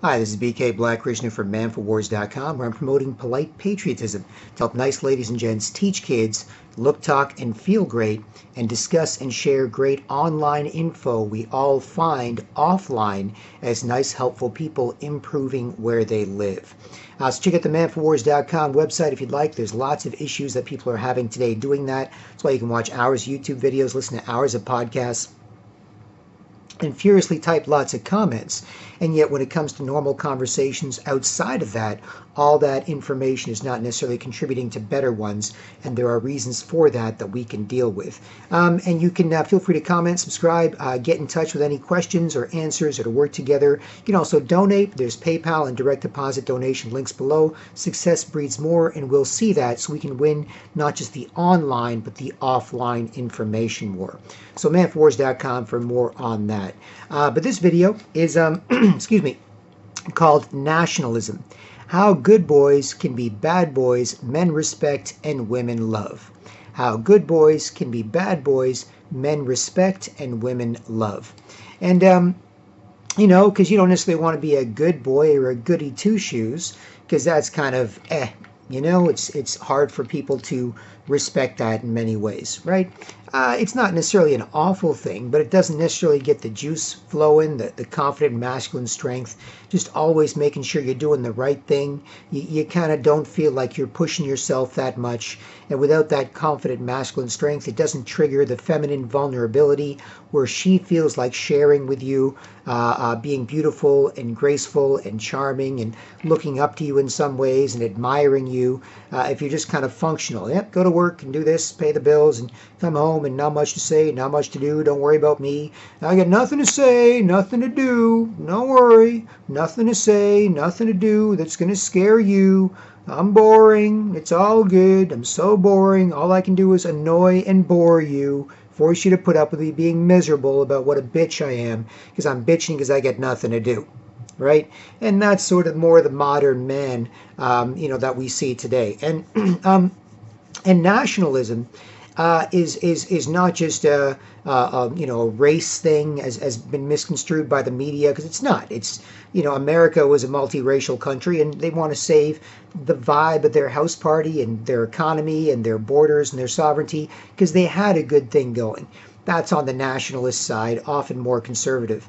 Hi, this is BK Black Krishna from manforwars.com, where I'm promoting polite patriotism to help nice ladies and gents teach kids, look, talk, and feel great, and discuss and share great online info we all find offline as nice, helpful people improving where they live. So check out the manforwars.com website if you'd like. There's lots of issues that people are having today doing that. That's why you can watch hours of YouTube videos, listen to hours of podcasts, and furiously type lots of comments. And yet when it comes to normal conversations outside of that, all that information is not necessarily contributing to better ones, and there are reasons for that that we can deal with. And you can feel free to comment, subscribe, get in touch with any questions or answers, or to work together. You can also donate. There's PayPal and direct deposit donation links below. Success breeds more, and we'll see that so we can win not just the online but the offline information war. So manforwars.com for more on that. But this video is excuse me, called Nationalism: How Good Boys Can Be Bad Boys Men Respect and Women Love. How good boys can be bad boys men respect and women love. And you know, because you don't necessarily want to be a good boy or a goody two-shoes, because that's kind of you know, it's hard for people to respect that in many ways, right? It's not necessarily an awful thing, but it doesn't necessarily get the juice flowing, the confident masculine strength, just always making sure you're doing the right thing. You kind of don't feel like you're pushing yourself that much. And without that confident masculine strength, it doesn't trigger the feminine vulnerability where she feels like sharing with you, being beautiful and graceful and charming and looking up to you in some ways and admiring you. If you're just kind of functional, yep, go to work and do this, pay the bills, and come home and not much to say, not much to do, don't worry about me. I got nothing to say, nothing to do, don't worry, nothing to say, nothing to do that's going to scare you. I'm boring, it's all good, I'm so boring, all I can do is annoy and bore you, force you to put up with me being miserable about what a bitch I am, because I'm bitching because I got nothing to do. Right? And that's sort of more the modern man, you know, that we see today. And nationalism is not just a you know, a race thing, as has been misconstrued by the media, because it's not. It's, you know, America was a multiracial country, and they want to save the vibe of their house party and their economy and their borders and their sovereignty because they had a good thing going. That's on the nationalist side, often more conservative.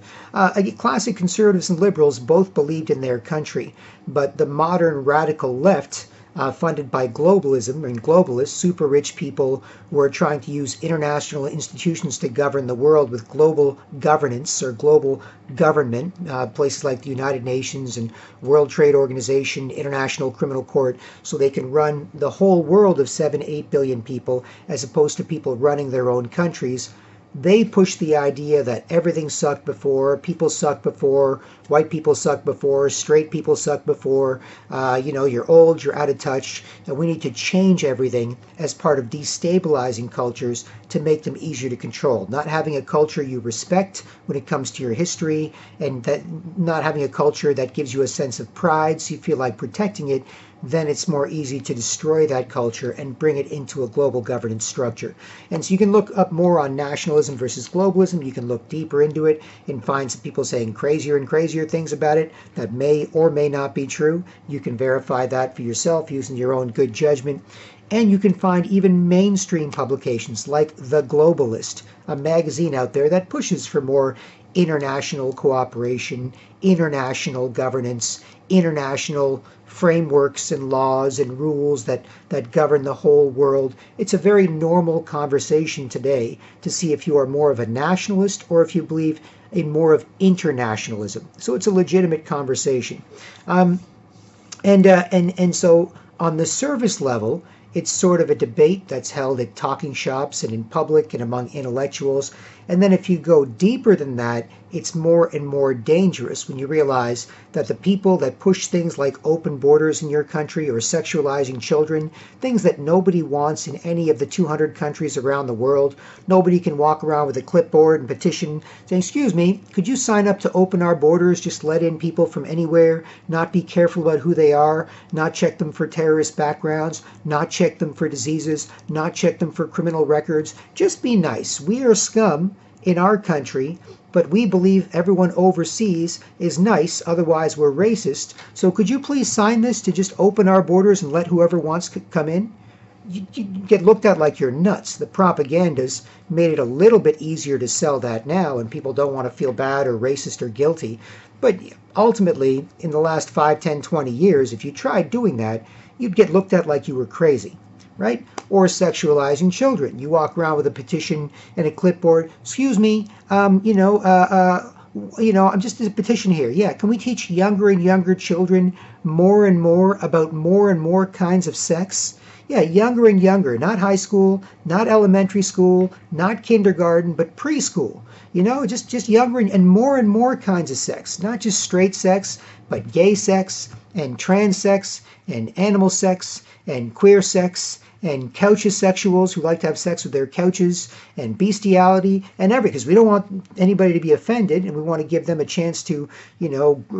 Classic conservatives and liberals both believed in their country, but the modern radical left, funded by globalism and globalists, super rich people who are trying to use international institutions to govern the world with global governance or global government, places like the United Nations and World Trade Organization, International Criminal Court, so they can run the whole world of 7-8 billion people as opposed to people running their own countries. They push the idea that everything sucked before, people sucked before, white people sucked before, straight people sucked before, you know, you're old, you're out of touch, and we need to change everything as part of destabilizing cultures to make them easier to control. Not having a culture you respect when it comes to your history, and that not having a culture that gives you a sense of pride so you feel like protecting it, then it's more easy to destroy that culture and bring it into a global governance structure. And so you can look up more on nationalism versus globalism. You can look deeper into it and find some people saying crazier and crazier things about it that may or may not be true. You can verify that for yourself using your own good judgment. And you can find even mainstream publications like The Globalist, a magazine out there that pushes for more international cooperation, international governance, international frameworks and laws and rules that govern the whole world. It's a very normal conversation today to see if you are more of a nationalist or if you believe in more of internationalism. So it's a legitimate conversation. And so on the service level, it's sort of a debate that's held at talking shops and in public and among intellectuals. And then if you go deeper than that, it's more and more dangerous when you realize that the people that push things like open borders in your country or sexualizing children, things that nobody wants in any of the 200 countries around the world, nobody can walk around with a clipboard and petition saying, excuse me, could you sign up to open our borders, just let in people from anywhere, not be careful about who they are, not check them for terrorist backgrounds, not check them for diseases, not check them for criminal records, just be nice. We are scum in our country, but we believe everyone overseas is nice, otherwise we're racist. So could you please sign this to just open our borders and let whoever wants come in? You get looked at like you're nuts. The propaganda's made it a little bit easier to sell that now, and people don't want to feel bad or racist or guilty. But ultimately, in the last 5, 10, 20 years, if you tried doing that, you'd get looked at like you were crazy, right? Or sexualizing children. You walk around with a petition and a clipboard. Excuse me, I'm just a petition here. Yeah, can we teach younger and younger children more and more about more and more kinds of sex? Yeah, younger and younger, not high school, not elementary school, not kindergarten, but preschool. Just younger and more kinds of sex, not just straight sex, but gay sex and trans sex and animal sex and queer sex and couchosexuals who like to have sex with their couches and bestiality and everything, because we don't want anybody to be offended and we want to give them a chance to,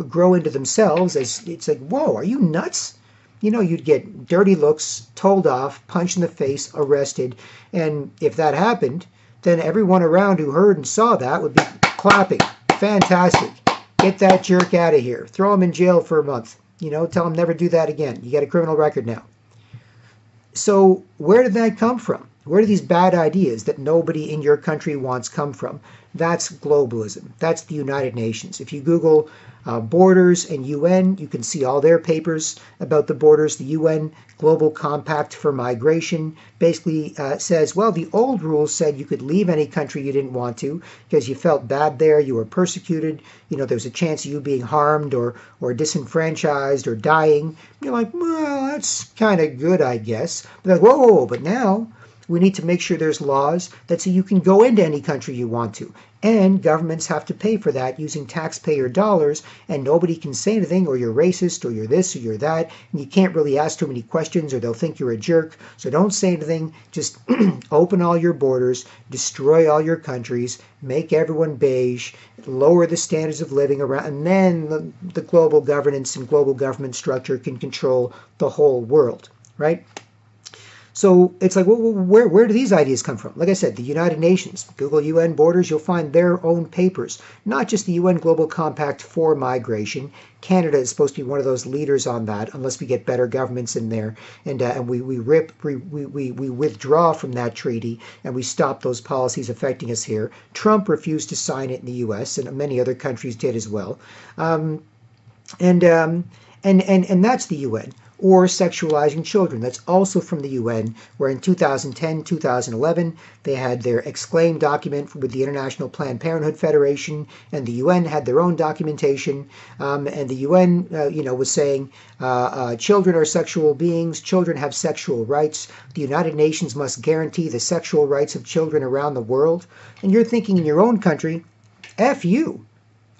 grow into themselves. As it's like, whoa, are you nuts? You'd get dirty looks, told off, punched in the face, arrested. And if that happened, then everyone around who heard and saw that would be clapping. Fantastic. Get that jerk out of here. Throw him in jail for a month. Tell him never do that again. You got a criminal record now. So where did that come from? Where do these bad ideas that nobody in your country wants come from? That's globalism. That's the United Nations. If you Google borders and UN, you can see all their papers about the borders. The UN Global Compact for Migration basically says, well, the old rules said you could leave any country you didn't want to because you felt bad there, you were persecuted, there was a chance of you being harmed or disenfranchised or dying. You're like, well, that's kind of good, I guess. But they're like, whoa, but now we need to make sure there's laws that say you can go into any country you want to. And governments have to pay for that using taxpayer dollars, and nobody can say anything, or you're racist, or you're this, or you're that, and you can't really ask too many questions, or they'll think you're a jerk. So don't say anything. Just open all your borders, destroy all your countries, make everyone beige, lower the standards of living around, and then the global governance and global government structure can control the whole world, right? So it's like, well, where do these ideas come from? Like I said, the United Nations. Google UN borders, you'll find their own papers, not just the UN Global Compact for Migration. Canada is supposed to be one of those leaders on that, unless we get better governments in there, and we withdraw from that treaty and we stop those policies affecting us here. Trump refused to sign it in the U.S. and many other countries did as well, and that's the UN. Or sexualizing children. That's also from the UN, where in 2010, 2011, they had their exclaimed document with the International Planned Parenthood Federation, and the UN had their own documentation, and the UN, was saying children are sexual beings, children have sexual rights, the United Nations must guarantee the sexual rights of children around the world. And you're thinking in your own country, F you.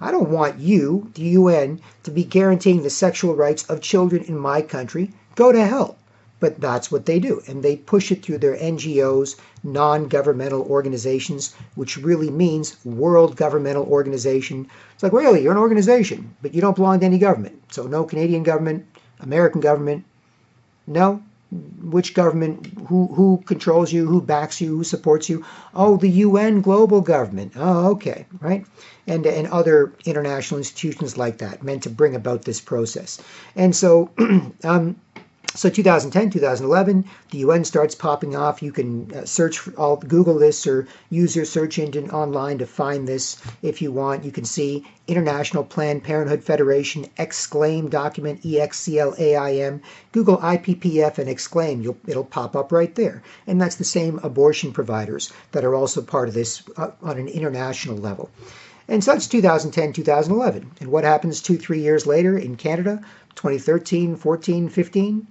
I don't want you, the UN, to be guaranteeing the sexual rights of children in my country. Go to hell. But that's what they do. And they push it through their NGOs, non-governmental organizations, which really means world governmental organization. It's like, really, you're an organization, but you don't belong to any government. So no Canadian government, American government, no. Which government, who controls you, who backs you, who supports you? Oh, the UN global government. Oh, okay, right? And other international institutions like that, meant to bring about this process. And so, so 2010, 2011, the UN starts popping off. You can Google this or use your search engine online to find this if you want. You can see International Planned Parenthood Federation, exclaim document, EXCLAIM. Google IPPF and exclaim. It'll pop up right there. And that's the same abortion providers that are also part of this on an international level. And so that's 2010, 2011. And what happens 2-3 years later in Canada, 2013, 14, 15?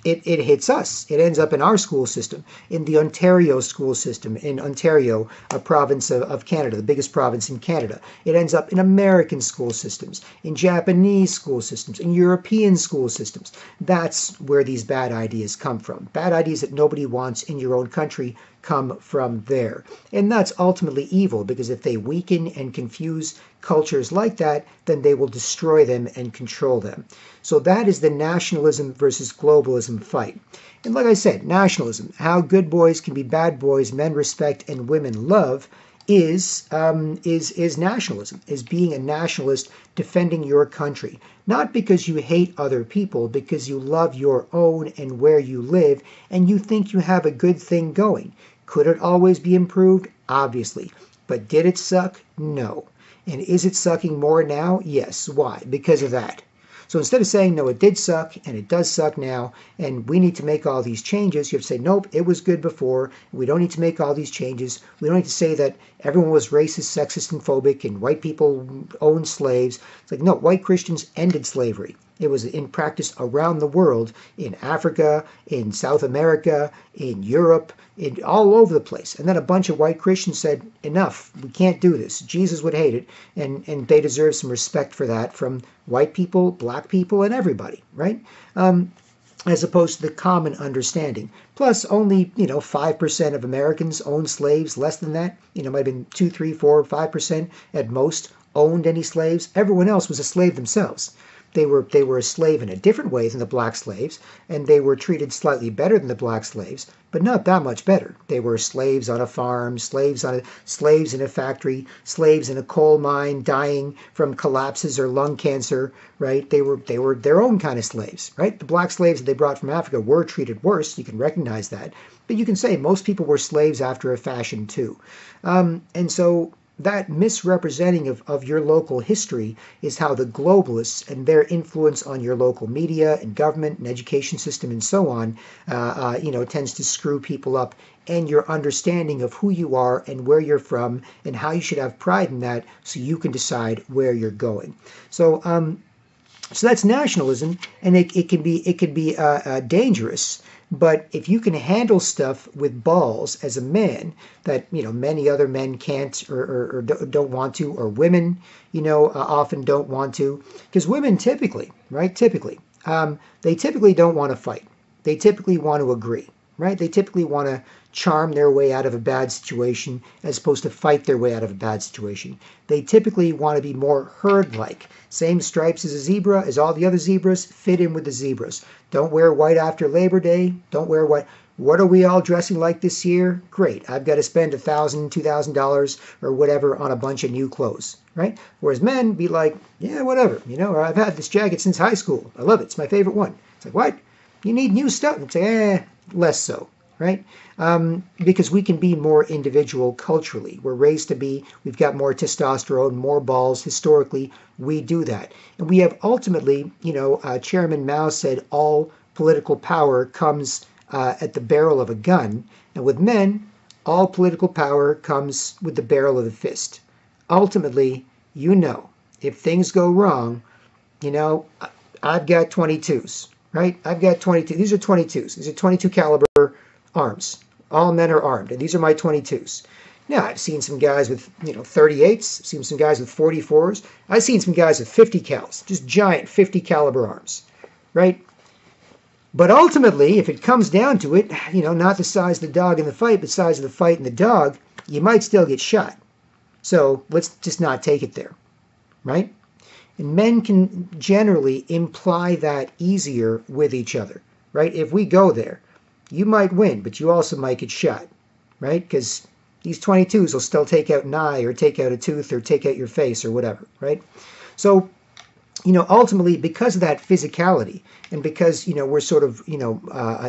It hits us. It ends up in our school system, in the Ontario school system, in Ontario, a province of Canada, the biggest province in Canada. It ends up in American school systems, in Japanese school systems, in European school systems. That's where these bad ideas come from. Bad ideas that nobody wants in your own country come from there. And that's ultimately evil, because if they weaken and confuse cultures like that, then they will destroy them and control them. So that is the nationalism versus globalism fight. And like I said, nationalism, how good boys can be bad boys men respect and women love, is nationalism, is being a nationalist, defending your country. Not because you hate other people, because you love your own and where you live, and you think you have a good thing going. Could it always be improved? Obviously. But did it suck? No. And is it sucking more now? Yes. Why? Because of that. So instead of saying, no, it did suck, and it does suck now, and we need to make all these changes, you have to say, nope, it was good before, we don't need to make all these changes. We don't need to say that everyone was racist, sexist, and phobic, and white people owned slaves. It's like, no, white Christians ended slavery. It was in practice around the world, in Africa, in South America, in Europe, all over the place. And then a bunch of white Christians said, enough, we can't do this. Jesus would hate it, and they deserve some respect for that from white people, black people, and everybody, right? As opposed to the common understanding. Plus, only 5% of Americans owned slaves. Less than that, might have been 2, 3, 4, 5% at most owned any slaves. Everyone else was a slave themselves. They were a slave in a different way than the black slaves, and they were treated slightly better than the black slaves, but not that much better. They were slaves on a farm, slaves in a factory, slaves in a coal mine, dying from collapses or lung cancer, right? They were their own kind of slaves, right? The black slaves that they brought from Africa were treated worse. You can recognize that, but you can say most people were slaves after a fashion too, and so that misrepresenting of your local history is how the globalists and their influence on your local media and government and education system and so on, tends to screw people up, and your understanding of who you are and where you're from and how you should have pride in that so you can decide where you're going. So that's nationalism, and it can be dangerous. But if you can handle stuff with balls as a man that many other men can't or don't want to, or women often don't want to, because women typically they typically don't want to fight. They typically want to agree, right? They typically want to charm their way out of a bad situation as opposed to fight their way out of a bad situation. They typically want to be more herd-like. Same stripes as a zebra, as all the other zebras, fit in with the zebras. Don't wear white after Labor Day. Don't wear white. What are we all dressing like this year? Great. I've got to spend $1,000, $2,000 or whatever on a bunch of new clothes, right? Whereas men be like, yeah, whatever. I've had this jacket since high school. I love it. It's my favorite one. It's like, what? You need new stuff. It's like, less so. Right? Because we can be more individual culturally. We're raised to be, we've got more testosterone, more balls. Historically, we do that. And we have ultimately, Chairman Mao said all political power comes at the barrel of a gun. And with men, all political power comes with the barrel of a fist. Ultimately, if things go wrong, I've got 22s, right? I've got 22. These are 22s. These are 22 caliber arms. All men are armed, and these are my 22s. Now, I've seen some guys with, 38s, I've seen some guys with 44s, I've seen some guys with 50 cals, just giant 50 caliber arms, right? But ultimately, if it comes down to it, not the size of the dog in the fight, but the size of the fight and the dog, you might still get shot. So let's just not take it there, right? And men can generally imply that easier with each other, right? If we go there, you might win, but you also might get shot, right? Because these 22s will still take out an eye or take out a tooth or take out your face or whatever, right? So, ultimately, because of that physicality and because, we're sort of,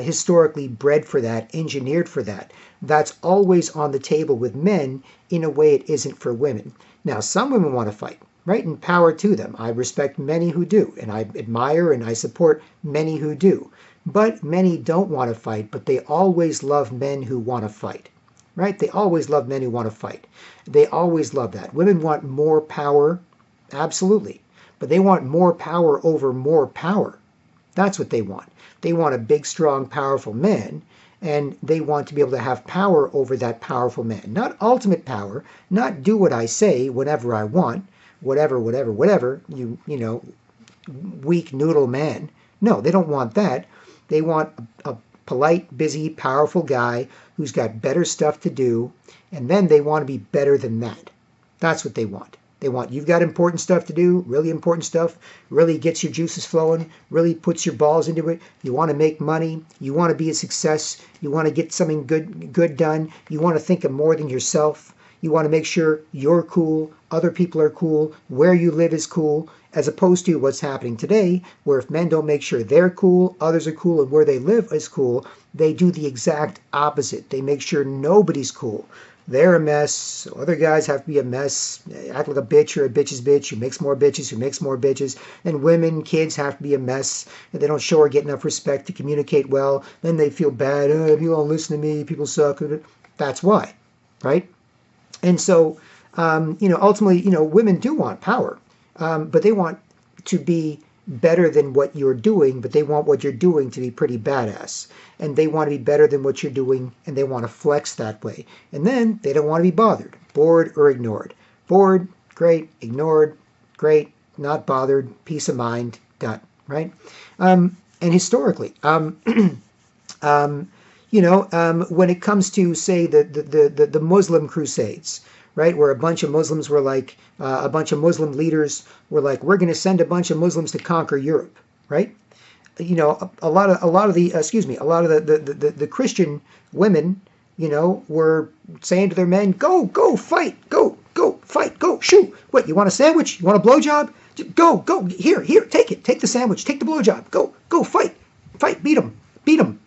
historically bred for that, engineered for that, that's always on the table with men in a way it isn't for women. Now, some women want to fight, right? And power to them. I respect many who do, and I admire and I support many who do. But many don't want to fight, but they always love men who want to fight, right? They always love men who want to fight. They always love that. Women want more power, absolutely, but they want more power over more power. That's what they want. They want a big, strong, powerful man, and they want to be able to have power over that powerful man. Not ultimate power, not do what I say whenever I want, whatever, weak noodle man. No, they don't want that. They want a polite, busy, powerful guy who's got better stuff to do, and then they want to be better than that. That's what they want. They want, you've got important stuff to do, really important stuff, really gets your juices flowing, really puts your balls into it. You want to make money. You want to be a success. You want to get something good done. You want to think of more than yourself. You want to make sure you're cool, other people are cool, where you live is cool, as opposed to what's happening today, where if men don't make sure they're cool, others are cool, and where they live is cool, they do the exact opposite. They make sure nobody's cool. They're a mess, so other guys have to be a mess, act like a bitch or a bitch's bitch who makes more bitches, who makes more bitches, and women, kids have to be a mess, and they don't show or get enough respect to communicate well, then they feel bad, people don't listen to me, people suck. That's why, right? And so, ultimately, women do want power, but they want to be better than what you're doing, but they want what you're doing to be pretty badass. And they want to be better than what you're doing, and they want to flex that way. And then they don't want to be bothered, bored, or ignored. Bored, great. Ignored, great. Not bothered, peace of mind, done, right? And historically, when it comes to, say, the Muslim Crusades, right, where a bunch of Muslims were like, a bunch of Muslim leaders were like, we're going to send a bunch of Muslims to conquer Europe, right? A lot of the Christian women, were saying to their men, go fight, go fight, go shoot. What, you want a sandwich? You want a blowjob? Go, here, take it, take the sandwich, take the blowjob, go fight, beat them, beat them.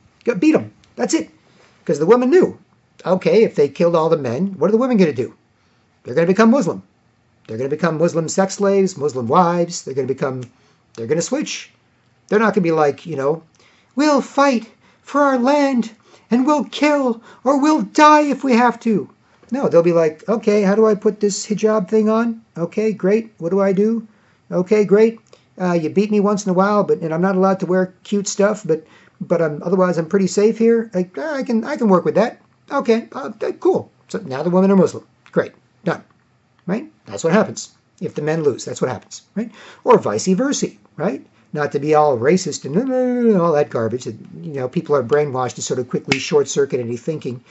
That's it. Because the women knew, okay, if they killed all the men, what are the women going to do? They're going to become Muslim. They're going to become Muslim sex slaves, Muslim wives. They're going to switch. They're not going to be like, we'll fight for our land and we'll kill or we'll die if we have to. No, they'll be like, okay, how do I put this hijab thing on? Okay, great. What do I do? Okay, great. You beat me once in a while, and I'm not allowed to wear cute stuff, but otherwise I'm pretty safe here. I can work with that. Okay, cool. So now the women are Muslim. Great, done. Right? That's what happens. If the men lose, that's what happens. Right? Or vice versa. Right? Not to be all racist and all that garbage that people are brainwashed to sort of quickly short-circuit any thinking.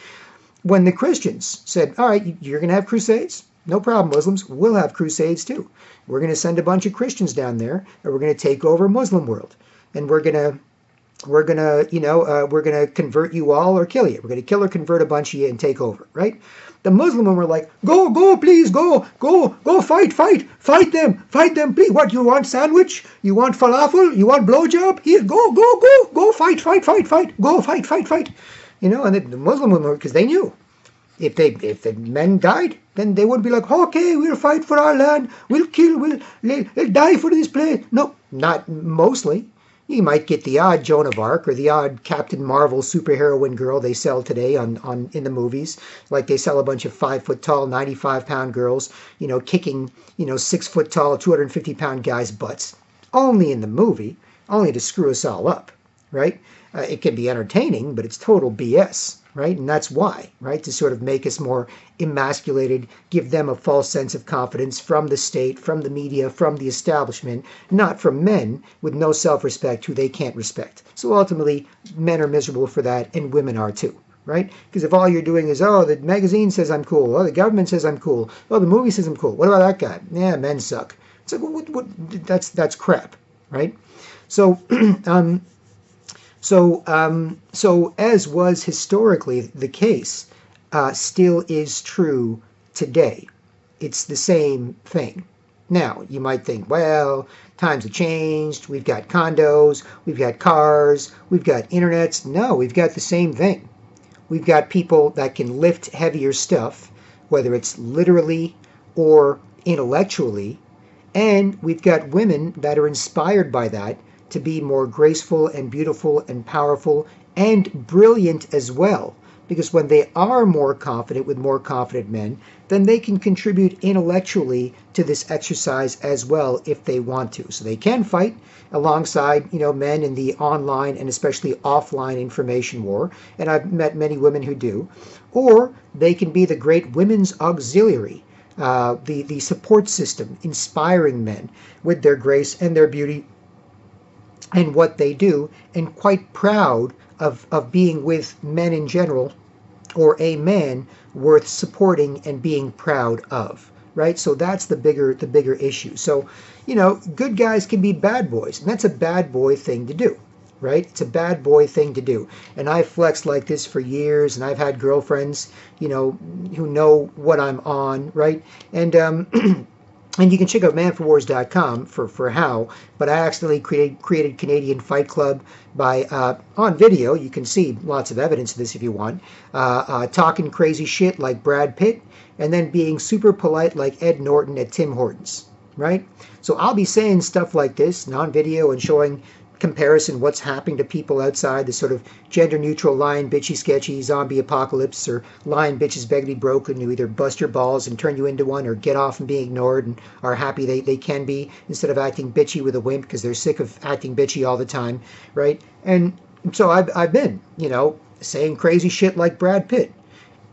When the Christians said, all right, you're going to have crusades? No problem, Muslims. We'll have crusades too. We're going to send a bunch of Christians down there, and we're going to take over Muslim world, and we're going to convert you all or kill you. We're going to kill or convert a bunch of you and take over, right? The Muslim women were like, go, please, go, fight them, please. What, you want sandwich? You want falafel? You want blowjob? Here, go, fight, go, fight. And the Muslim women, because they knew, if the men died, then they wouldn't be like, okay, we'll fight for our land, we'll kill, we'll die for this place. No, not mostly. You might get the odd Joan of Arc or the odd Captain Marvel superheroine girl they sell today in the movies. Like they sell a bunch of 5 foot tall, 95-pound girls, kicking, 6 foot tall, 250-pound guys' butts. Only in the movie, only to screw us all up, right? It can be entertaining, but it's total BS, right? And that's why, right? To sort of make us more emasculated, give them a false sense of confidence from the state, from the media, from the establishment, not from men with no self-respect who they can't respect. So ultimately, men are miserable for that, and women are too, right? Because if all you're doing is, oh, the magazine says I'm cool, oh, the government says I'm cool, oh, the movie says I'm cool, what about that guy? Yeah, men suck. It's like, that's crap, right? So, So as was historically the case, still is true today. It's the same thing. Now, you might think, well, times have changed. We've got condos, we've got cars, we've got internets. No, we've got the same thing. We've got people that can lift heavier stuff, whether it's literally or intellectually, and we've got women that are inspired by that to be more graceful and beautiful and powerful and brilliant as well. Because when they are more confident with more confident men, then they can contribute intellectually to this exercise as well if they want to. So they can fight alongside, men in the online and especially offline information war. And I've met many women who do. Or they can be the great women's auxiliary, the support system, inspiring men with their grace and their beauty and what they do, and quite proud of being with men in general, or a man worth supporting and being proud of, right? So that's the bigger issue. So, good guys can be bad boys, and that's a bad boy thing to do, right? It's a bad boy thing to do. And I flexed like this for years, and I've had girlfriends, you know, who know what I'm on, right? And and you can check out manforwars.com for how, but I accidentally created Canadian Fight Club by, on video, you can see lots of evidence of this if you want, talking crazy shit like Brad Pitt, and then being super polite like Ed Norton at Tim Hortons, right? So I'll be saying stuff like this, non-video, and showing comparison what's happening to people outside the sort of gender neutral lying bitchy sketchy zombie apocalypse, or lying bitches beg to be broken, who either bust your balls and turn you into one, or get off and being ignored and are happy they can be, instead of acting bitchy with a wimp because they're sick of acting bitchy all the time, right? And so I've been, you know, saying crazy shit like Brad Pitt,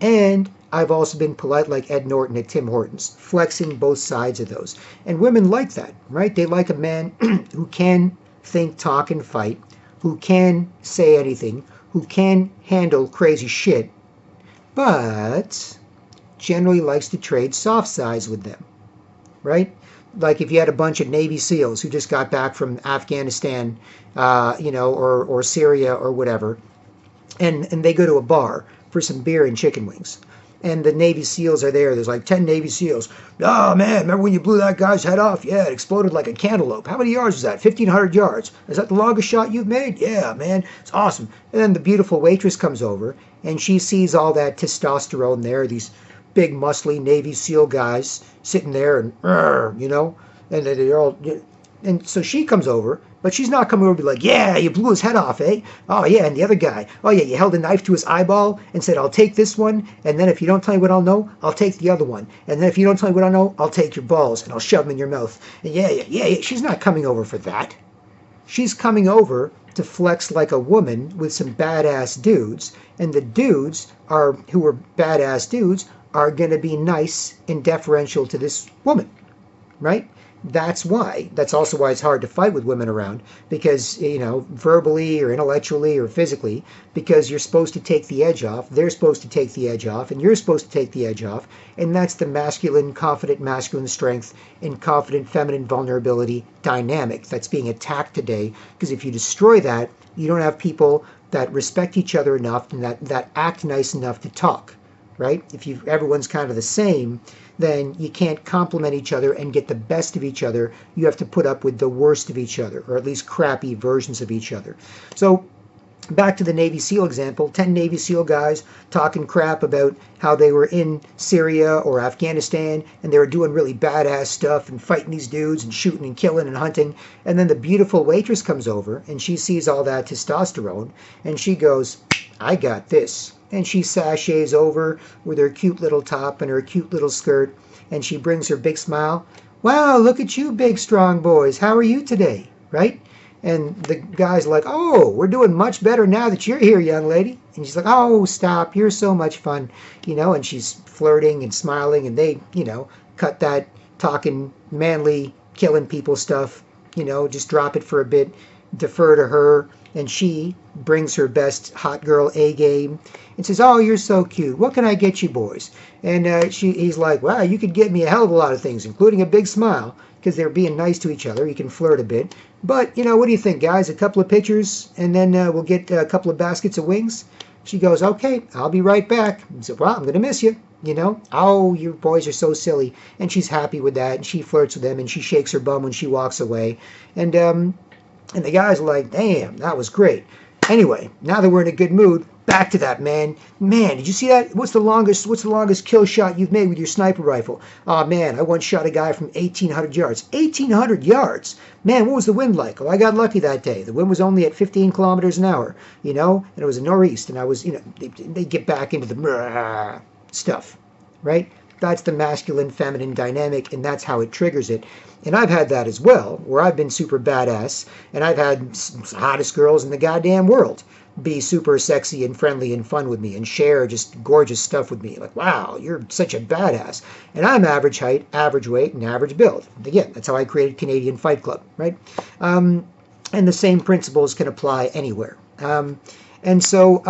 and I've also been polite like Ed Norton at Tim Hortons, flexing both sides of those. And women like that, right? They like a man who can think, talk, and fight, who can say anything, who can handle crazy shit, but generally likes to trade soft sides with them, right? Like if you had a bunch of Navy SEALs who just got back from Afghanistan, you know, or Syria or whatever, and they go to a bar for some beer and chicken wings. And the Navy SEALs are there. There's like 10 Navy SEALs. Oh, man, remember when you blew that guy's head off? Yeah, it exploded like a cantaloupe. How many yards was that? 1,500 yards. Is that the longest shot you've made? Yeah, man, it's awesome. And then the beautiful waitress comes over, and she sees all that testosterone there, these big, muscly Navy SEAL guys sitting there, and, you know, and they're all... And so she comes over, but she's not coming over to be like, yeah, you blew his head off, eh? Oh, yeah, and the other guy, oh, yeah, you held a knife to his eyeball and said, I'll take this one, and then if you don't tell me what I'll know, I'll take the other one. And then if you don't tell me what I know, I'll take your balls, and I'll shove them in your mouth. And yeah. She's not coming over for that. She's coming over to flex like a woman with some badass dudes, and the dudes who are badass dudes are going to be nice and deferential to this woman, right? That's why. That's also why it's hard to fight with women around, because, you know, verbally or intellectually or physically, because you're supposed to take the edge off, they're supposed to take the edge off, and you're supposed to take the edge off, and that's the masculine, confident masculine strength and confident feminine vulnerability dynamic that's being attacked today, because if you destroy that, you don't have people that respect each other enough and that act nice enough to talk, right? If everyone's kind of the same, then you can't complement each other and get the best of each other. You have to put up with the worst of each other, or at least crappy versions of each other. So back to the Navy SEAL example, 10 Navy SEAL guys talking crap about how they were in Syria or Afghanistan and they were doing really badass stuff and fighting these dudes and shooting and killing and hunting. And then the beautiful waitress comes over and she sees all that testosterone and she goes, I got this. And she sashays over with her cute little top and her cute little skirt, and she brings her big smile. Wow, look at you big strong boys. How are you today? Right? And the guy's like, oh, we're doing much better now that you're here, young lady. And she's like, oh, stop. You're so much fun. You know, and she's flirting and smiling, and they, you know, cut that talking manly, killing people stuff, you know, just drop it for a bit, defer to her. And she brings her best hot girl A game and says, oh, you're so cute. What can I get you boys? And he's like, wow, you could get me a hell of a lot of things, including a big smile, because they're being nice to each other. You can flirt a bit. But, you know, what do you think, guys? A couple of pictures, and then we'll get a couple of baskets of wings? She goes, okay, I'll be right back. He said, well, I'm going to miss you. You know, oh, you boys are so silly. And she's happy with that, and she flirts with them, and she shakes her bum when she walks away. And the guys are like, damn, that was great. Anyway, now that we're in a good mood, back to that, man. Man, did you see that? What's the longest kill shot you've made with your sniper rifle? Oh, man, I once shot a guy from 1,800 yards. 1,800 yards? Man, what was the wind like? Oh, I got lucky that day. The wind was only at 15 kilometers an hour, you know, and it was a nor'east, and I was, you know, they get back into the stuff, right? That's the masculine feminine dynamic, and that's how it triggers it. And I've had that as well, where I've been super badass, and I've had the hottest girls in the goddamn world be super sexy and friendly and fun with me and share just gorgeous stuff with me. Like, wow, you're such a badass. And I'm average height, average weight, and average build. Again, that's how I created Canadian Fight Club, right? And the same principles can apply anywhere. So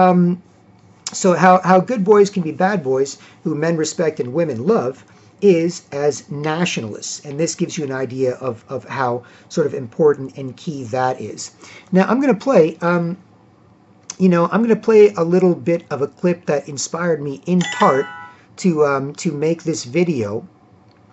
how good boys can be bad boys who men respect and women love is as nationalists, and this gives you an idea of how sort of important and key that is. Now I'm going to play, I'm going to play a little bit of a clip that inspired me in part to make this video,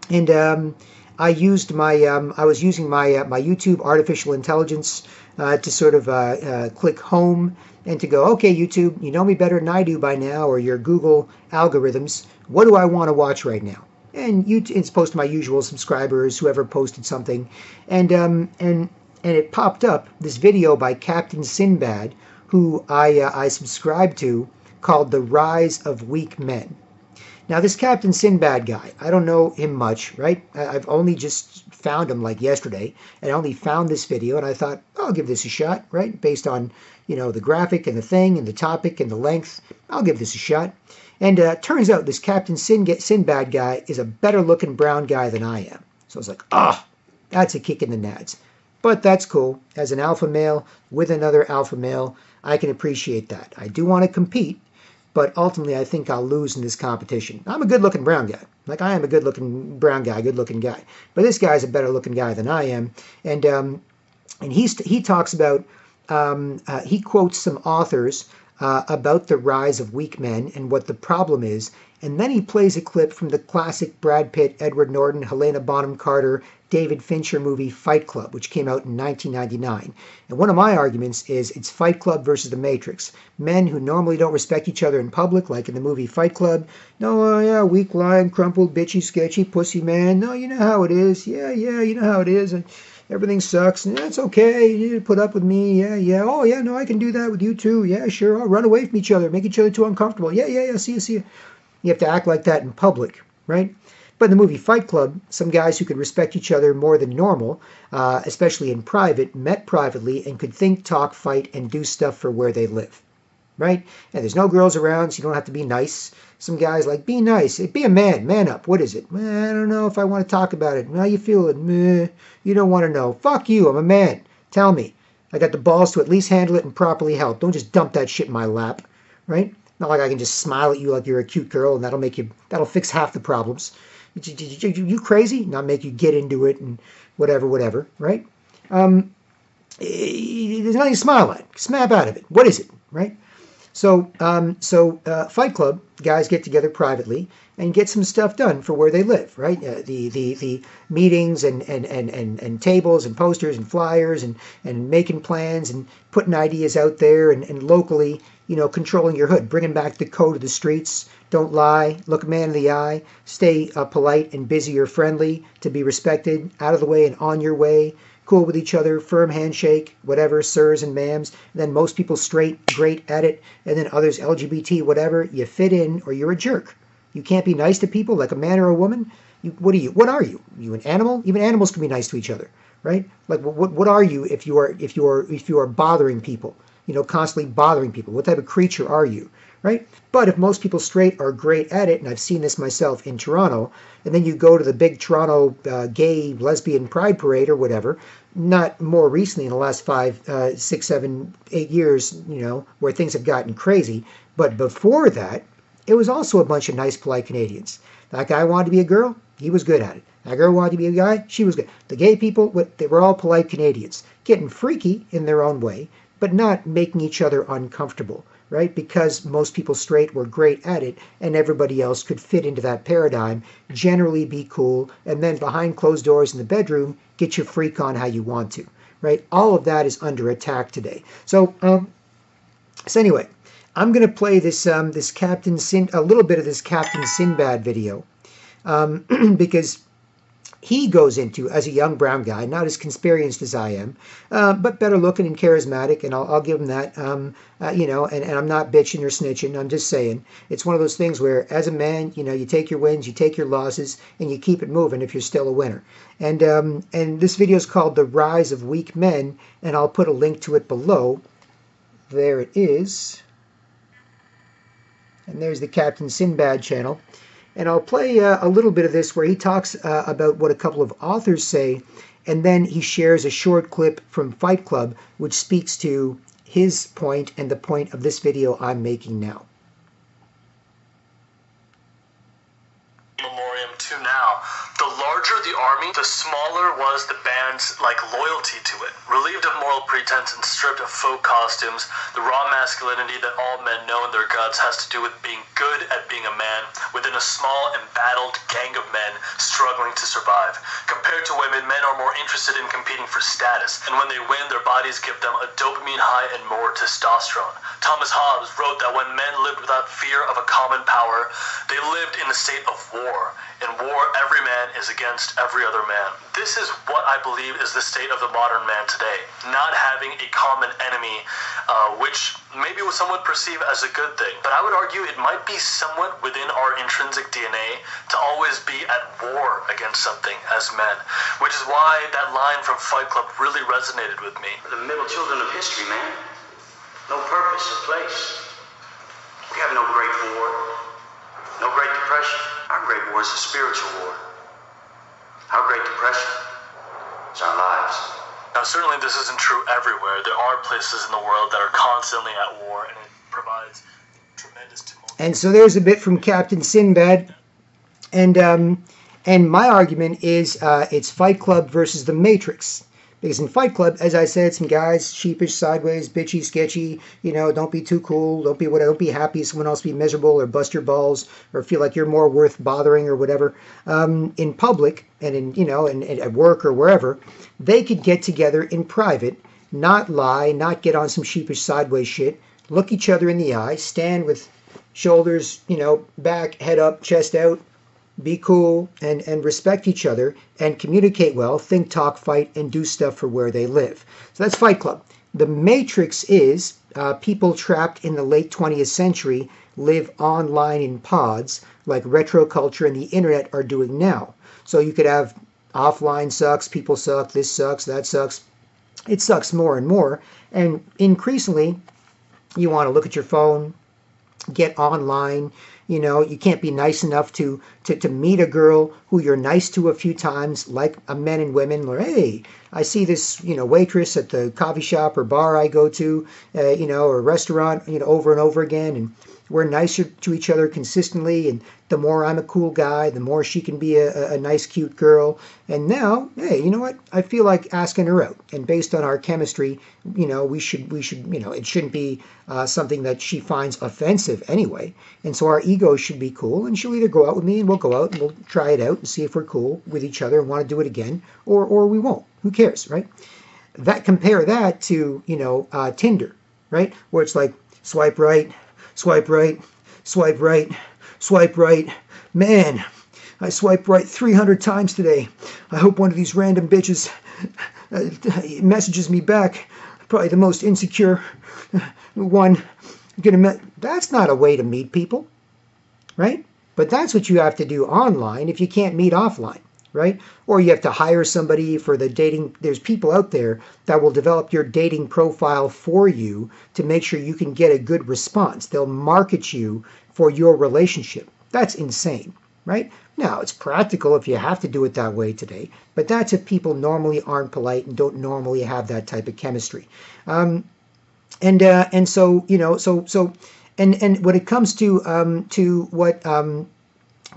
and I used my I was using my my YouTube artificial intelligence to sort of click home and to go, okay, YouTube, you know me better than I do by now, or your Google algorithms. What do I want to watch right now? And it's posted to my usual subscribers, whoever posted something, and it popped up this video by Captain Sinbad, who I subscribe to, called "The Rise of Weak Men." Now, this Captain Sinbad guy, I don't know him much, right? I've only just found him like yesterday, and I only found this video, and I thought, oh, I'll give this a shot, right? Based on, the graphic and the thing and the topic and the length, I'll give this a shot. And turns out this Captain Sinbad guy is a better-looking brown guy than I am. So I was like, that's a kick in the nads. But that's cool. As an alpha male with another alpha male, I can appreciate that. I do want to compete, but ultimately I think I'll lose in this competition. I'm a good-looking brown guy. Like, I am a good-looking brown guy, good-looking guy. But this guy's a better-looking guy than I am. And he talks about, he quotes some authors about the rise of weak men and what the problem is. And then he plays a clip from the classic Brad Pitt, Edward Norton, Helena Bonham Carter, David Fincher movie Fight Club, which came out in 1999. And one of my arguments is it's Fight Club versus The Matrix. Men who normally don't respect each other in public, like in the movie Fight Club. No, yeah, weak lion, crumpled, bitchy, sketchy, pussy man. No, you know how it is. Yeah, you know how it is. And everything sucks. And it's okay. You put up with me. Yeah. Oh, yeah, no, I can do that with you too. Yeah, sure. I'll run away from each other, make each other too uncomfortable. Yeah. See you. You have to act like that in public, right? But in the movie Fight Club, some guys who could respect each other more than normal, especially in private, met privately and could think, talk, fight, and do stuff for where they live, right? And there's no girls around, so you don't have to be nice. Some guys like, be nice. Be a man up. What is it? I don't know if I want to talk about it. How you feeling? You don't want to know. Fuck you. I'm a man. Tell me. I got the balls to at least handle it and properly help. Don't just dump that shit in my lap, right? Not like I can just smile at you like you're a cute girl and that'll fix half the problems. You crazy? Not make you get into it and whatever, right? There's nothing to smile at. Snap out of it. What is it, right? So Fight Club guys get together privately and get some stuff done for where they live, right? The meetings and tables and posters and flyers and making plans and putting ideas out there and locally, controlling your hood, bringing back the code of the streets. Don't lie, look a man in the eye, stay polite and busy or friendly to be respected, out of the way and on your way, cool with each other, firm handshake, whatever, sirs and ma'ams. And then most people straight, great at it, and then others LGBT, whatever. You fit in or you're a jerk. You can't be nice to people like a man or a woman. What are you? You an animal? Even animals can be nice to each other, right? Like what are you if you are bothering people? Constantly bothering people. What type of creature are you? Right? But if most people straight are great at it, and I've seen this myself in Toronto, and then you go to the big Toronto gay, lesbian pride parade or whatever, not more recently in the last 5, 6, 7, 8 years, where things have gotten crazy, but before that, it was also a bunch of nice, polite Canadians. That guy wanted to be a girl, he was good at it. That girl wanted to be a guy, she was good. The gay people, they were all polite Canadians, getting freaky in their own way, but not making each other uncomfortable. Right? Because most people straight were great at it and everybody else could fit into that paradigm, generally be cool, and then behind closed doors in the bedroom, get your freak on how you want to. Right? All of that is under attack today. So anyway, I'm going to play this a little bit of this Captain Sinbad video because he goes into, as a young brown guy, not as experienced as I am, but better looking and charismatic, and I'll give him that, and I'm not bitching or snitching, I'm just saying, it's one of those things where, as a man, you take your wins, you take your losses, and you keep it moving if you're still a winner. And this video is called The Rise of Weak Men, and I'll put a link to it below. There it is. And there's the Captain Sinbad channel. And I'll play a little bit of this where he talks about what a couple of authors say, and then he shares a short clip from Fight Club, which speaks to his point and the point of this video I'm making now. Memoriam to now. the smaller was the band's loyalty to it. Relieved of moral pretense and stripped of folk costumes, the raw masculinity that all men know in their guts has to do with being good at being a man within a small, embattled gang of men struggling to survive. Compared to women, men are more interested in competing for status, and when they win, their bodies give them a dopamine high and more testosterone. Thomas Hobbes wrote that when men lived without fear of a common power, they lived in a state of war. In war, every man is against every other man. This is what I believe is the state of the modern man today. Not having a common enemy, which maybe some would perceive as a good thing. But I would argue it might be somewhat within our intrinsic DNA to always be at war against something as men. Which is why that line from Fight Club really resonated with me. We're the middle children of history, man. No purpose or place. We have no great war, no great depression. Our great war is a spiritual war. Our great depression is our lives. Now, certainly this isn't true everywhere. There are places in the world that are constantly at war, and it provides tremendous tumult. And so there's a bit from Captain Sinbad, and my argument is it's Fight Club versus the Matrix. Because in Fight Club, as I said, some guys, sheepish, sideways, bitchy, sketchy, don't be too cool, don't be happy someone else be miserable or bust your balls or feel like you're more worth bothering or whatever. In public and and at work or wherever, they could get together in private, not lie, not get on some sheepish, sideways shit, look each other in the eye, stand with shoulders, back, head up, chest out, be cool and respect each other and communicate well, think, talk, fight, and do stuff for where they live. So that's Fight Club. The Matrix is people trapped in the late 20th century live online in pods like retro culture and the internet are doing now. So you could have offline sucks, people suck, this sucks, that sucks. It sucks more and more. And increasingly, you want to look at your phone, get online. You can't be nice enough to meet a girl who you're nice to a few times, like men and women. Or, hey, I see this, waitress at the coffee shop or bar I go to, or restaurant, over and over again. And we're nicer to each other consistently. And the more I'm a cool guy, the more she can be a nice, cute girl. And now, hey, you know what? I feel like asking her out. And based on our chemistry, we should, it shouldn't be something that she finds offensive anyway. And so our egos should be cool. And she'll either go out with me and we'll go out and we'll try it out and see if we're cool with each other and want to do it again, or we won't. Who cares, right? Compare that to, Tinder, right? Where it's like swipe right, swipe right, swipe right, swipe right. Man, I swiped right 300 times today. I hope one of these random bitches messages me back. Probably the most insecure one. That's not a way to meet people, right? But that's what you have to do online if you can't meet offline, right? Or you have to hire somebody for the dating. There's people out there that will develop your dating profile for you to make sure you can get a good response. They'll market you for your relationship. That's insane, right? Now, it's practical if you have to do it that way today, but that's if people normally aren't polite and don't normally have that type of chemistry. And so when it comes to what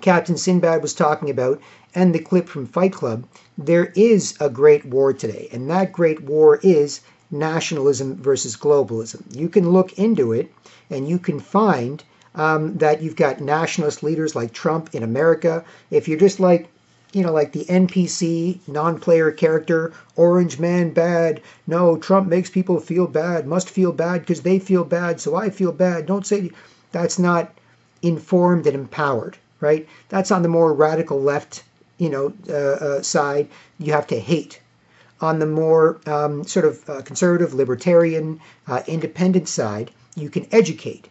Captain Sinbad was talking about and the clip from Fight Club, there is a great war today, and that great war is nationalism versus globalism. You can look into it, and you can find that you've got nationalist leaders like Trump in America. If you're just like the NPC, non-player character, orange man bad, no, Trump makes people feel bad, must feel bad because they feel bad, so I feel bad, don't say, that's not informed and empowered, right? That's on the more radical left, side, you have to hate. On the more conservative, libertarian, independent side, you can educate.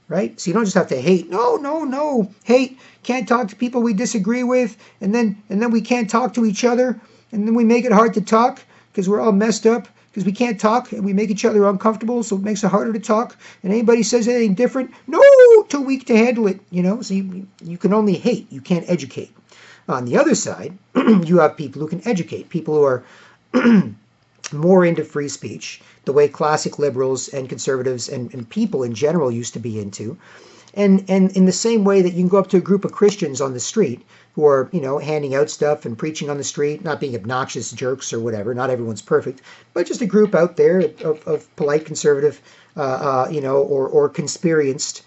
Right? So you don't just have to hate. No. Hate. Can't talk to people we disagree with. And then we can't talk to each other. And then we make it hard to talk because we're all messed up because we can't talk and we make each other uncomfortable. So it makes it harder to talk. And anybody says anything different, no, too weak to handle it. So you can only hate. You can't educate. On the other side, you have people who can educate. People who are more into free speech, the way classic liberals and conservatives and people in general used to be into. And in the same way that you can go up to a group of Christians on the street who are, handing out stuff and preaching on the street, not being obnoxious jerks or whatever. Not everyone's perfect, but just a group out there of polite conservative, or conspiracist,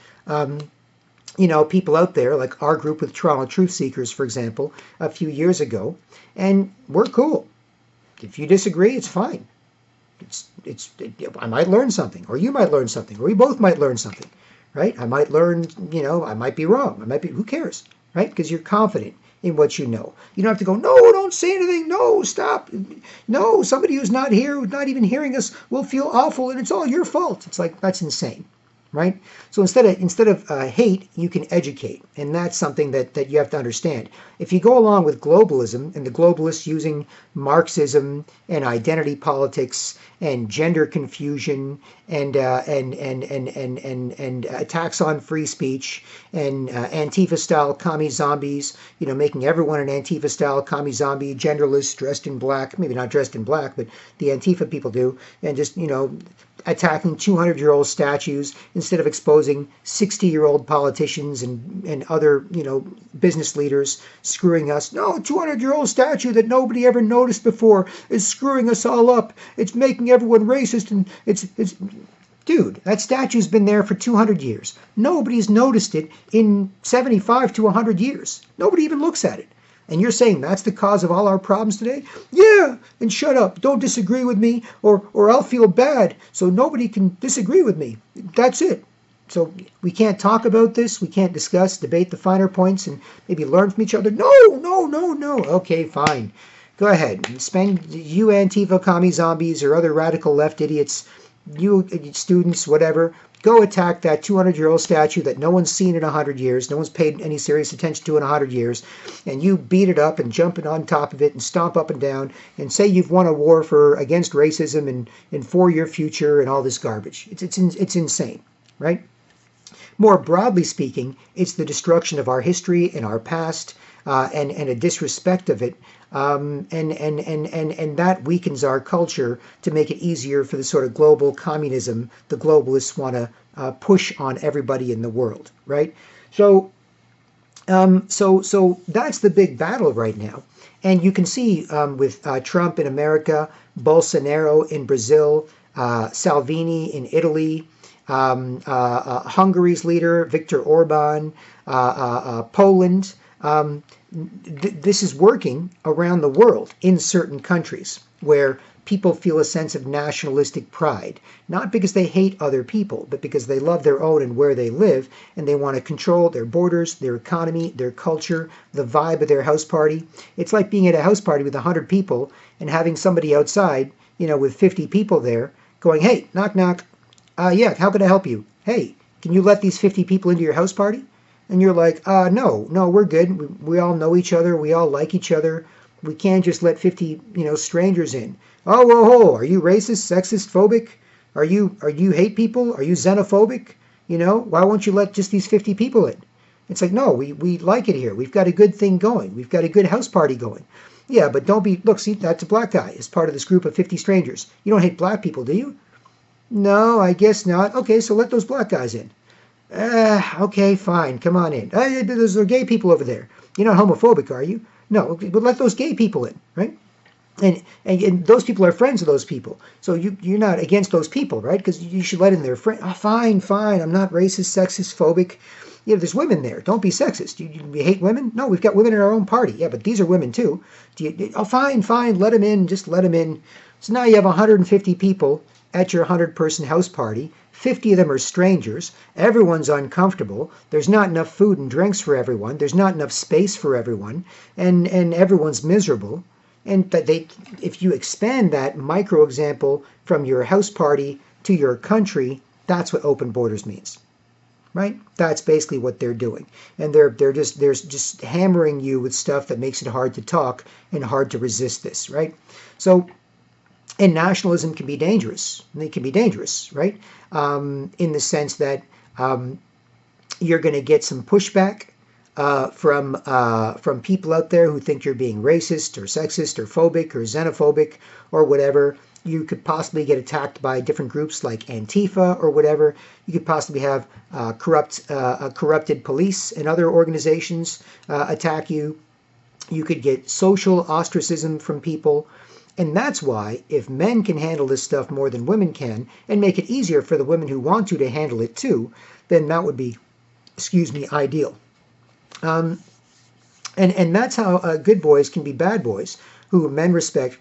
people out there, like our group with Toronto Truth Seekers, for example, a few years ago, and we're cool. If you disagree, it's fine. I might learn something, or you might learn something, or we both might learn something, right? I might learn, I might be wrong. Who cares, right? Because you're confident in what you know. You don't have to go, no, don't say anything. No, stop. No, somebody who's not here, who's not even hearing us, will feel awful, and it's all your fault. It's like, that's insane. Right? So instead of hate, you can educate. And that's something that you have to understand. If you go along with globalism, and the globalists using Marxism and identity politics and gender confusion and attacks on free speech and Antifa-style commie zombies, making everyone an Antifa-style commie zombie, genderless, dressed in black, maybe not dressed in black, but the Antifa people do, and just, attacking 200-year-old statues instead of exposing 60-year-old politicians and other, business leaders screwing us. No, 200-year-old statue that nobody ever noticed before is screwing us all up. It's making everyone racist, and it's dude, that statue's been there for 200 years. Nobody's noticed it in 75 to 100 years. Nobody even looks at it. And you're saying that's the cause of all our problems today? Yeah, and shut up. Don't disagree with me, or I'll feel bad, so nobody can disagree with me. That's it. So we can't talk about this. We can't debate the finer points, and maybe learn from each other. No. Okay, fine. Go ahead. Spend you Antifa commie zombies or other radical left idiots, you students, whatever, go attack that 200-year-old statue that no one's seen in 100 years, no one's paid any serious attention to in 100 years, and you beat it up and jump on top of it and stomp up and down and say you've won a war against racism and for your future and all this garbage. It's insane, right? More broadly speaking, it's the destruction of our history and our past, and a disrespect of it. And that weakens our culture to make it easier for the sort of global communism the globalists want to push on everybody in the world, right? So that's the big battle right now. And you can see with Trump in America, Bolsonaro in Brazil, Salvini in Italy, Hungary's leader, Viktor Orban, Poland. This is working around the world in certain countries where people feel a sense of nationalistic pride, not because they hate other people, but because they love their own and where they live, and they want to control their borders, their economy, their culture, the vibe of their house party. It's like being at a house party with 100 people and having somebody outside, with 50 people there going, hey, knock, knock. Yeah, how can I help you? Hey, can you let these 50 people into your house party? And you're like, no, we're good. We all know each other. We all like each other. We can't just let 50, strangers in. Oh, whoa, are you racist, sexist, phobic? Are you hate people? Are you xenophobic? Why won't you let just these 50 people in? It's like, no, we like it here. We've got a good thing going. We've got a good house party going. Yeah, but look, see, that's a black guy. It's part of this group of 50 strangers. You don't hate black people, do you? No, I guess not. Okay, so let those black guys in. Okay, fine, come on in. There's gay people over there. You're not homophobic, are you? No, but let those gay people in, right? And those people are friends of those people. So you're not against those people, right? Because you should let in their friend. Oh, fine, I'm not racist, sexist, phobic. There's women there. Don't be sexist. You hate women? No, we've got women in our own party. Yeah, but these are women too. Fine, let them in. Just let them in. So now you have 150 people at your 100-person house party. 50 of them are strangers. Everyone's uncomfortable. There's not enough food and drinks for everyone. There's not enough space for everyone. And everyone's miserable. And if you expand that micro example from your house party to your country, that's what open borders means. Right? That's basically what they're doing. And they're just hammering you with stuff that makes it hard to talk and hard to resist this, right? So, and nationalism can be dangerous. It can be dangerous, right? In the sense that you're going to get some pushback from people out there who think you're being racist or sexist or phobic or xenophobic or whatever. You could possibly get attacked by different groups like Antifa or whatever. You could possibly have corrupted police and other organizations attack you. You could get social ostracism from people. And that's why, if men can handle this stuff more than women can, and make it easier for the women who want to handle it too, then that would be, ideal. And that's how good boys can be bad boys, who men respect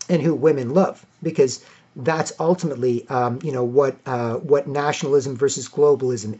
and who women love, because that's ultimately, what nationalism versus globalism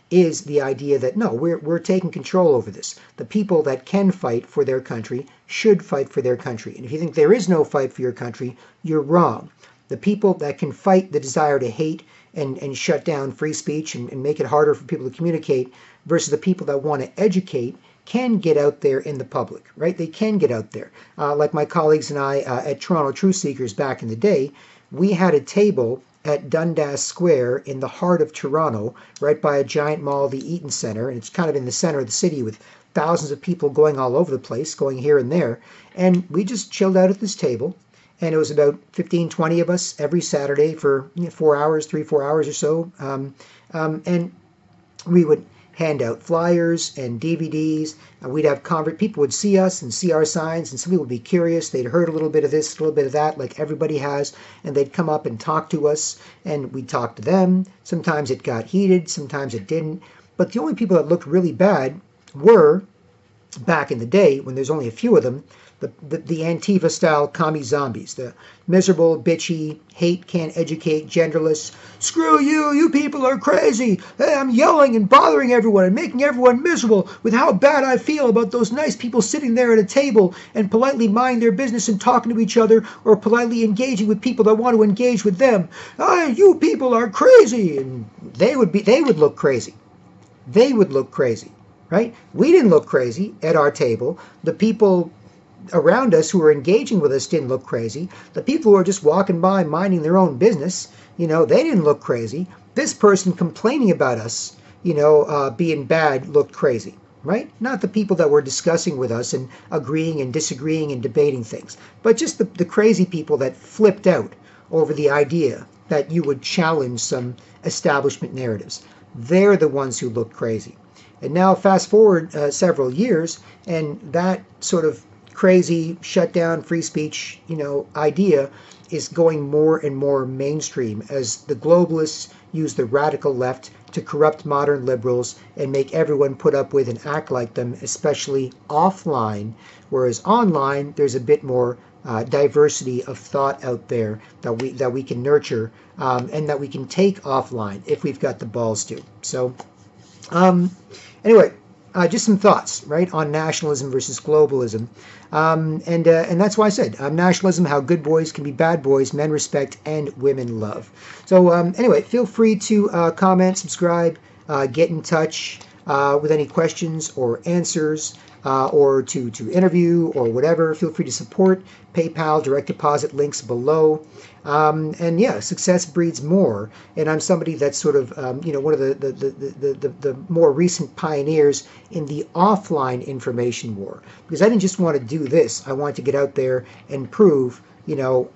is the idea that, no, we're taking control over this. The people that can fight for their country should fight for their country. And if you think there is no fight for your country, you're wrong. The people that can fight the desire to hate and shut down free speech and make it harder for people to communicate versus the people that want to educate can get out there in the public, right? They can get out there. Like my colleagues and I at Toronto Truth Seekers back in the day, we had a table at Dundas Square in the heart of Toronto, right by a giant mall, the Eaton Centre, and it's kind of in the center of the city with thousands of people going all over the place, going here and there. And we just chilled out at this table, and it was about 15, 20 of us every Saturday for 4 hours, 3-4 hours or so. And we would hand out flyers and DVDs. We'd have people would see us and see our signs, and some people would be curious. They'd heard a little bit of this, a little bit of that, like everybody has, and they'd come up and talk to us, and we'd talk to them. Sometimes it got heated, sometimes it didn't. But the only people that looked really bad were, back in the day, when there's only a few of them, the Antifa-style commie zombies, the miserable, bitchy, hate, can't educate, genderless, screw you, you people are crazy, hey, I'm yelling and bothering everyone and making everyone miserable with how bad I feel about those nice people sitting there at a table and politely minding their business and talking to each other or politely engaging with people that want to engage with them. You people are crazy. And they would look crazy. They would look crazy, right? We didn't look crazy at our table. The people around us who were engaging with us didn't look crazy. The people who were just walking by minding their own business, they didn't look crazy. This person complaining about us, being bad looked crazy, right? Not the people that were discussing with us and agreeing and disagreeing and debating things, but just the crazy people that flipped out over the idea that you would challenge some establishment narratives. They're the ones who look crazy. And now fast forward several years, and that sort of crazy shut down free speech idea is going more and more mainstream as the globalists use the radical left to corrupt modern liberals and make everyone put up with and act like them, especially offline, whereas online there's a bit more diversity of thought out there that we can nurture and that we can take offline if we've got the balls to. So anyway, just some thoughts, right, on nationalism versus globalism. And that's why I said nationalism, how good boys can be bad boys, men respect and women love. So anyway, feel free to comment, subscribe, get in touch with any questions or answers or to interview or whatever. Feel free to support. PayPal, direct deposit, links below. And yeah, success breeds more. And I'm somebody that's sort of, one of the more recent pioneers in the offline information war. Because I didn't just want to do this. I wanted to get out there and prove,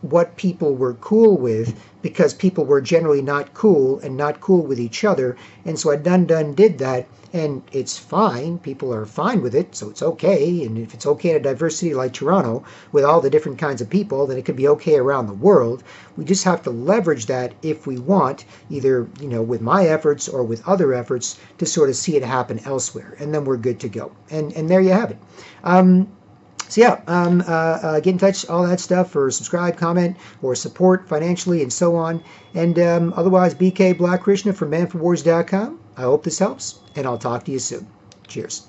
what people were cool with, because people were generally not cool and not cool with each other. And so I did that. And it's fine. People are fine with it, so it's okay. And if it's okay in a diversity like Toronto with all the different kinds of people, then it could be okay around the world. We just have to leverage that if we want, either with my efforts or with other efforts, to sort of see it happen elsewhere. And then we're good to go. And there you have it. So yeah, get in touch, all that stuff, or subscribe, comment, or support financially, and so on. And otherwise, BK Black Krishna from manforwars.com. I hope this helps, and I'll talk to you soon. Cheers.